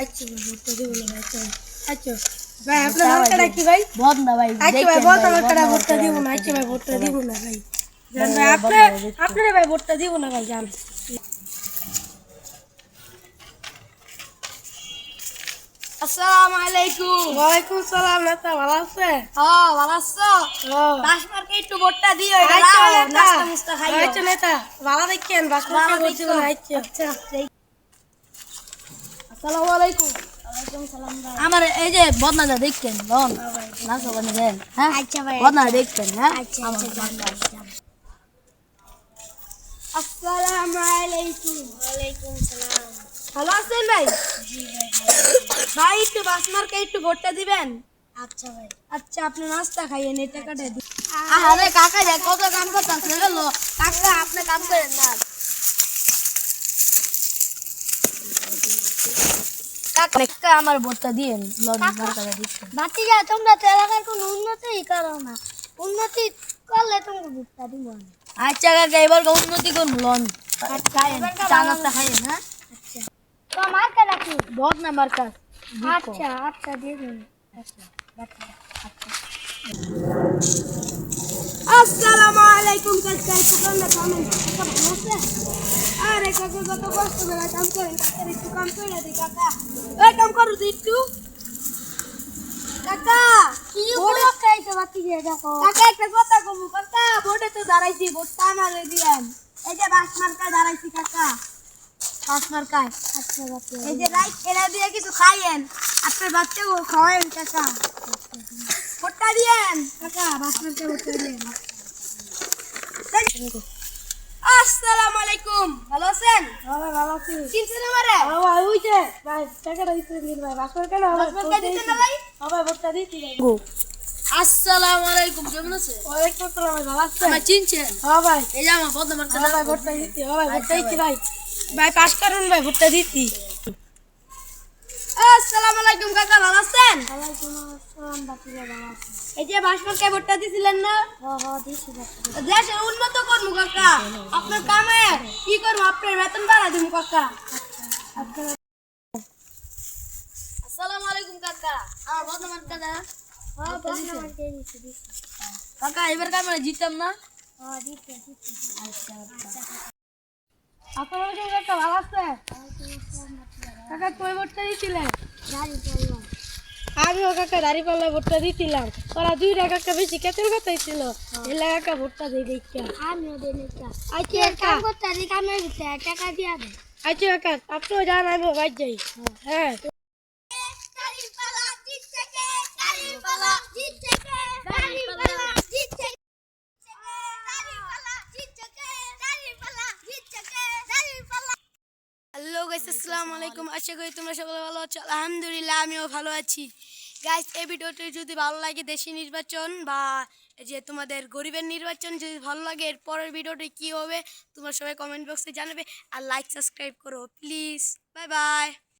আচ্ছা ভোটটা দিব না ভাই। আচ্ছা ভাই আপনার মার্কাটা কি ভাই? বদ না ভাই। আচ্ছা ভাই বল আমার কাটা ভোটটা দিব না। আচ্ছা ভাই ভোটটা দিব না ভাই। জান ভাই আপনারে ভাই ভোটটা দিব না ভাই জান। আসসালামু আলাইকুম। ওয়ালাইকুম সালাম নেতা ভালো আছে? হ্যাঁ ভালো আছো? বাসমারকে একটু ভোটটা দিও। আচ্ছা নেতা নাস্তা মুস্তা খাইও। আচ্ছা নেতা ভালো দেখেন বাসমারকে ভোট দিব না। আচ্ছা আচ্ছা আসসালামু আলাইকুম। ওয়ালাইকুম সালাম ভাই। আমার এই যে বদনাটা দেখছেন লন নাস্তা বানিয়ে দেন। হ্যাঁ আচ্ছা ভাই। বদনাটা দেখছেন হ্যাঁ? আচ্ছা আচ্ছা। আসসালামু আলাইকুম। ওয়ালাইকুম সালাম। ভালো আছেন ভাই? জি ভাই ভাই একটু বাসমারকে একটু ভোটটা দিবেন। আচ্ছা ভাই। আচ্ছা আপনি নাস্তা খাইয়েন এই টাকাটা দিন। আরে কাকা দেখ কত কাম করতেছে হলো কাকা আপনি কাম করেন না। কাকা আমার ভোটটা দিয়েন লন মার্কাটা দিচ্ছেন। বাতি যা তোমরা তো এলাকার কোনো উন্নতিই করো না। উন্নতি করলে তোমাকে ভোটটা দিব না। আচ্ছা কাকা এবার উন্নতি করুন লন খাইয়েন চা নাস্তা খাইয়েন হ্যাঁ। আচ্ছা তো মার্কা রাখি। বহুত না মার্কা। আচ্ছা আচ্ছা দিয়ে দিন। আসসালামু আলাইকুম কাকা একটু না থামেন কাকা ভালো আছে? আরে কাকা কত কষ্ট করে কাম করেন কাকা একটু কাম করে দে কাকা এই কাম করু দে একটু কাকা কি উপলক্ষে আইছো বাতি দিয়ে দেখো। কাকা একটা কথা কমু কাকা ভোটে তো দাঁড়াইছি ভোটটা আমারে দিয়েন এই যে বাস মার্কা দাঁড়াইছি কাকা বাস মার্কায় আচ্ছা বাতি এই যে রাইট এরা দিয়ে কিছু খাইয়েন আপনার বাচ্চাকে খাওয়ায়েন কাকা ভোটটা দিয়েন কাকা বাস মার্কা ভোটটা দিয়েন আসসালামু আলাইকুম ভালো আছেন? ভালো ভালো আছি। চিনছেন আমারে? ভাই ওই যে ভাই টাকাটা দিতে দিন ভাই বাসর কেন বাস মার্কা দিতেন না ভাই? ভাই ভোটটা দিতে ভাই। আসসালামু আলাইকুম কেমন আছেন? ওয়ালাইকুম আসসালাম ভাই ভালো আছে? আমার চিনছেন? হ্যাঁ ভাই এই যে আমার বদনা মার্কা ভাই ভোটটা দিতে ভাই ভোটটা দিতে ভাই। ভাই পাস করুন ভাই ভোটটা দিতি আসসালামু আলাইকুম কাকা ভালো আছেন? ওয়ালাইকুম আসসালাম বাতি ভাই ভালো আছে? এই যে বাস মার্কায় ভোটটা দিছিলেন না দিছি বাতি। দেশের উন্নত করবো কাকা আপনার কামে কি করবো আপনার বেতন বাড়া দিব কাকা আসসালামু আলাইকুম কাকা আমার বদনা মার্কা দা হ্যাঁ বাস মার্কা দিছি দিছি। কাকা এবার আমরা জিততাম না। হ্যাঁ দিতে দিতে। আপনার কাকা ভালো আছে কাকা কই ভোটটা দিছিলেন গাড়ি চললাম। আমিও কাকা দাঁড়ি পাল্লা ভোটটা দিছিলাম ওরা দুইটা কাকা বেশি কেতের কথাই ছিল এলা কাকা ভোটটা দিয়ে দেখা আমিও দিন একটা আচ্ছা কাম কাকা করতে দি কামের ভিতরে টাকা দিয়া দে। আচ্ছা কাকা আপনিও জান আমি বাইর যাই হ্যাঁ হ্যালো গাইস আসসালামু আলাইকুম আশা করি তোমরা সকলে ভালো আছো আলহামদুলিল্লাহ আমিও ভালো আছি গাইস এই ভিডিওটি যদি ভালো লাগে দেশি নির্বাচন বা যে তোমাদের গরিবের নির্বাচন যদি ভালো লাগে এর পরের ভিডিওটি কী হবে তোমরা সবাই কমেন্ট বক্সে জানাবে আর লাইক সাবস্ক্রাইব করো প্লিজ বাই বাই।